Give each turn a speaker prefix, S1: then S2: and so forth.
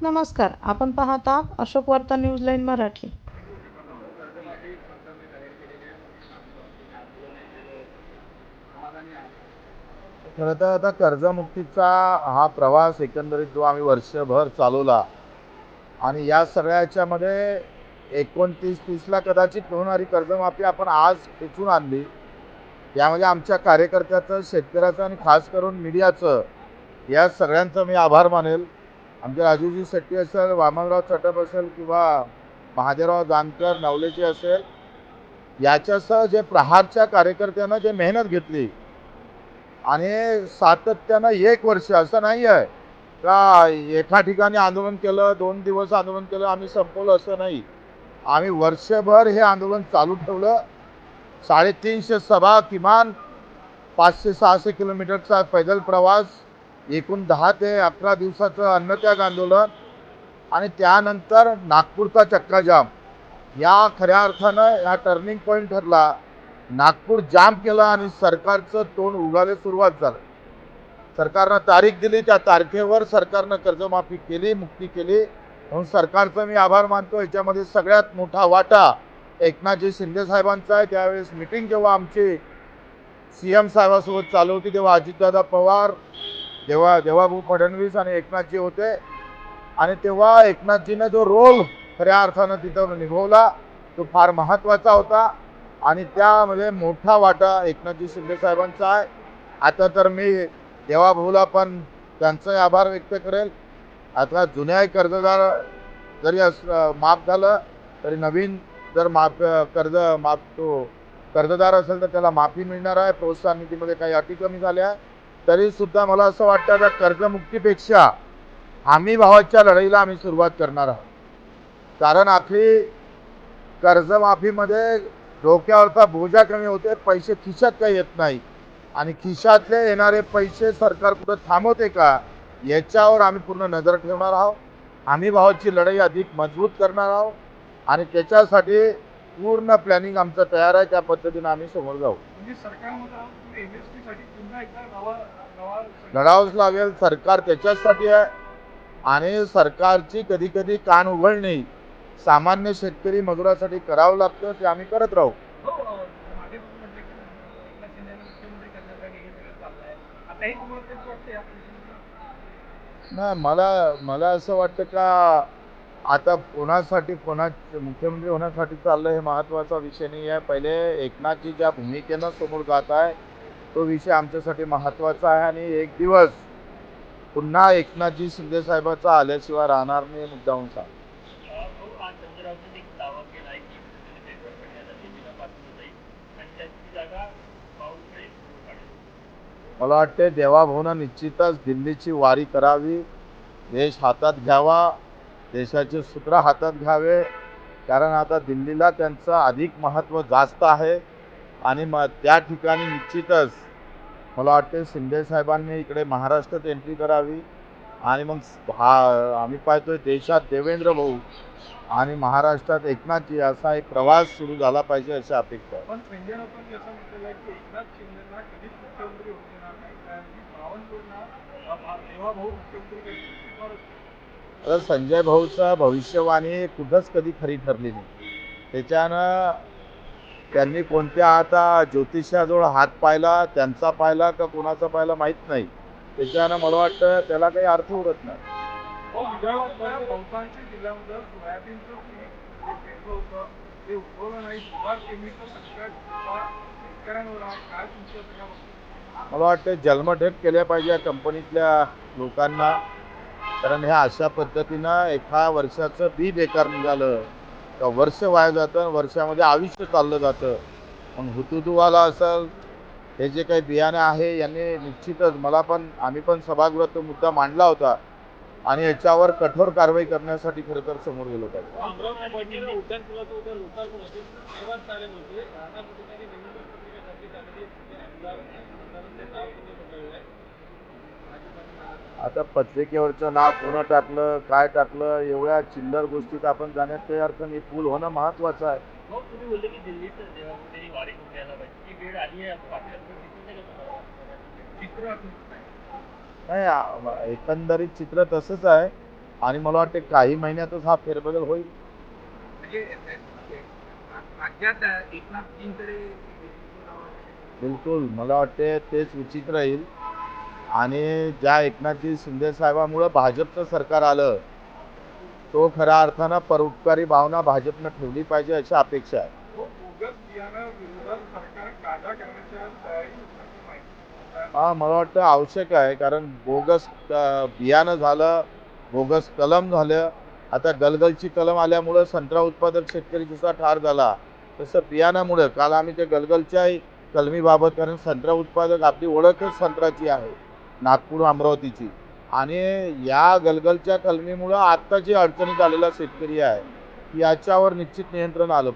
S1: नमस्कार, आपण पाहत आहात अशोक वार्ता न्यूज लाईन मराठी.
S2: खरं तर आता कर्जमुक्तीचा हा प्रवास एकंदरीत जो आम्ही वर्षभर चालवला आणि या सगळ्याच्यामध्ये 29-30ला कदाचित होणारी कर्जमाफी आपण आज खेचून आणली. यामध्ये आमच्या कार्यकर्त्याचं, शेतकऱ्याचं आणि खास करून मीडियाचं या सगळ्यांचं मी आभार मानेल. आमचे राजूजी शेट्टी असेल, वामनराव चटप असेल किंवा महादेवराव जानकर, नवलेजी असेल, याच्यासह जे प्रहारच्या कार्यकर्त्यांना जे मेहनत घेतली आणि सातत्यानं 1 वर्ष असं नाही आहे का एका ठिकाणी आंदोलन केलं, 2 दिवस आंदोलन केलं, आम्ही संपवलं असं नाही. आम्ही वर्षभर हे आंदोलन चालू ठेवलं. 350 सभा, किमान 500-600 किलोमीटरचा पैदल प्रवास, एकूण 10 ते 11 दिवसाचं अन्नत्याग आंदोलन आणि त्यानंतर नागपूरचा चक्काजाम. या खऱ्या अर्थानं या टर्निंग पॉईंट ठरला. नागपूर जाम केला आणि सरकारचं तोंड उघडायला सुरुवात झाली. सरकारनं तारीख दिली, त्या तारखेवर सरकारनं कर्जमाफी केली, मुक्ती केली. म्हणून सरकारचं मी आभार मानतो. याच्यामध्ये सगळ्यात मोठा वाटा एकनाथजी शिंदे साहेबांचा आहे. त्यावेळेस मिटिंग जेव्हा आमची CM साहेबांसोबत चालू होती तेव्हा अजितदादा पवार, देवाभाऊ फडणवीस आणि एकनाथजी होते. आणि तेव्हा एकनाथजीने जो रोल खऱ्या अर्थानं तिथं निभवला तो फार महत्त्वाचा होता आणि त्यामध्ये मोठा वाटा एकनाथजी शिंदे साहेबांचा आहे. आता तर मी देवाभाऊला पण त्यांचाही आभार व्यक्त करेल. आता जुन्याही कर्जदार जरी माफ झालं तरी नवीन जर कर्जदार असेल तर त्याला माफी मिळणार आहे. प्रोत्साहन निधीमध्ये काही अटी कमी झाल्या तरी सुद्धा मला असं वाटतं आता कर्जमुक्तीपेक्षा हमी भावाच्या लढाईला आम्ही सुरुवात करणार आहोत. कारण आपली कर्जमाफीमध्ये डोक्यावरचा बोजा कमी होते, पैसे खिशात काही येत नाही आणि खिशातले येणारे पैसे सरकार कुठं थांबवते का याच्यावर आम्ही पूर्ण नजर ठेवणार आहोत. हमी भावाची लढाई अधिक मजबूत करणार आहोत आणि त्याच्यासाठी पूर्ण प्लॅनिंग आमचं तयार आहे. त्या पद्धतीने आम्ही समोर जाऊ. लढावंच लागेल. सरकार त्याच्यासाठी आहे आणि सरकारची कधी कधी कान उघडणे सामान्य शेतकरी मजुरासाठी करावं लागतं. ते आम्ही करत राहू. नाही, मला असं वाटतं का आता मुख्यमंत्री होण्यासाठी चाललं हे महत्त्वाचा विषय नाही आहे. पहिले एकनाथजी ज्या भूमिकेनं समोर जात आहे तो विषय आमच्यासाठी महत्त्वाचा आहे आणि एक दिवस पुन्हा एकनाथजी शिंदे साहेबांचा आल्याशिवाय राहणार नाही मुद्दाहून सांग. मला वाटते देवाभाऊनं निश्चितच दिल्लीची वारी करावी, देश हातात घ्यावा, देशाचे सूत्र हातात घ्यावे. कारण आता दिल्लीला त्यांचं अधिक महत्त्व जास्त आहे आणि त्या ठिकाणी निश्चितच मला वाटते शिंदे साहेबांनी इकडे महाराष्ट्रात एंट्री करावी आणि मग आम्ही पाहतोय देशात देवेंद्र भाऊ आणि महाराष्ट्रात एकनाथजी असा एक प्रवास सुरू झाला पाहिजे अशी अपेक्षा आहे. आता संजय भाऊचा भविष्यवाणी कुठंच कधी खरी ठरली नाही. त्याच्यानं त्यांनी कोणत्या आता ज्योतिषाजवळ हात पाहिला, त्यांचा पाहिला का कोणाचा पाहिला माहीत नाही. त्याच्यानं मला वाटतं त्याला काही अर्थ उरत नाही. मला वाटतं जन्मठेप केल्या पाहिजे या कंपनीतल्या लोकांना. कारण ह्या अशा पद्धतीनं एका वर्षाचं बी बेकार निघालं तर वर्ष वाया जातं, वर्षामध्ये आयुष्य चाललं जातं. मग हुतुतुवाला असेल हे जे काही बियाणे आहे यांनी निश्चितच आम्ही पण सभागृहात तो मुद्दा मांडला होता आणि याच्यावर कठोर कारवाई करण्यासाठी खरं तर समोर गेलो पाहिजे. आता पत्रिकेवरचं नाव कोणं टाकलं, काय टाकलं, एवढ्या चिल्लर गोष्टीत आपण जाण्यात काही अर्थ नाही. पूल होणं महत्त्वाचं आहे. नाही, एकंदरीत चित्र तसंच आहे. आणि मला वाटते काही महिन्यातच हा फेरबदल होईल.
S3: म्हणजे राज्यात एकनाथजींकडे
S2: बिलकुल मला वाटते तेच उचित राहील. आणि ज्या एकनाथजी शिंदे साहेबांमुळं भाजपचं सरकार आलं, तो खऱ्या अर्थानं परोपकारी भावना भाजपनं ठेवली पाहिजे अशी अपेक्षा आहे.
S3: बोगस बियाणं विरोधात सरकार कायदा करण्याच्या तयारी असल्याची माहिती.
S2: हा मला वाटतं आवश्यक आहे, कारण बोगस बियाणं झालं, बोगस कलम झालं. आता गलगलची कलम आल्यामुळं संत्रा उत्पादक शेतकरी जसा ठार झाला, तसं बियाणामुळं काल आम्ही ते गलगलच्या कलमीबाबत, कारण संत्रा उत्पादक आपली ओळखच संत्र्याची आहे नागपूर अमरावतीची, आणि या गलगलच्या कलमीमुळं आत्ता जी अडचणीत आलेला शेतकरी आहे याच्यावर निश्चित नियंत्रण आलं पाहिजे.